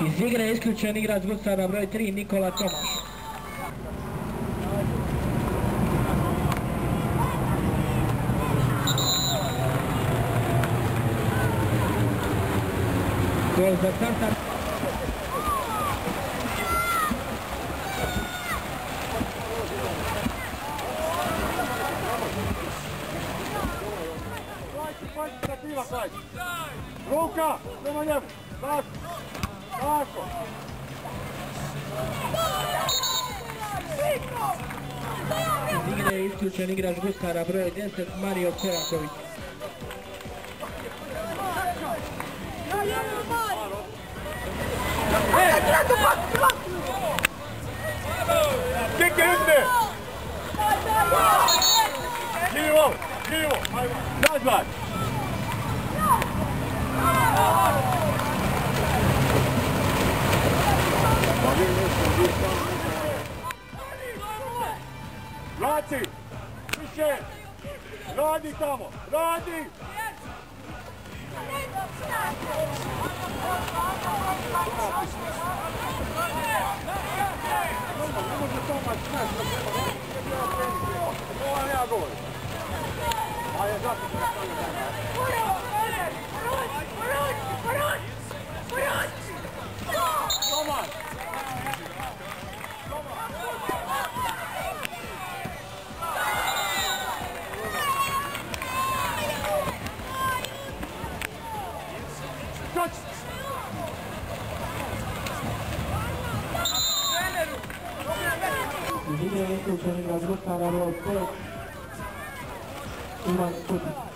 Iz igre je isključen igrač Vucana broj 3 Nikola Tomaš. Gol za Centar. Ruka, prema njemu, tako, tako. Iz igre je isključen igrač Gustara broj 10 Mario Kovaković. Kike ide! Živo, živo, nazvat! Vraci! Više! Radi tamo! Radi! Ne može Tomaš nešto, ovo vam ja govorim. A je zato što ne stavio. Tomaš! Iz igre je isključen igrač Gustara broj 5 Ivan Kutic.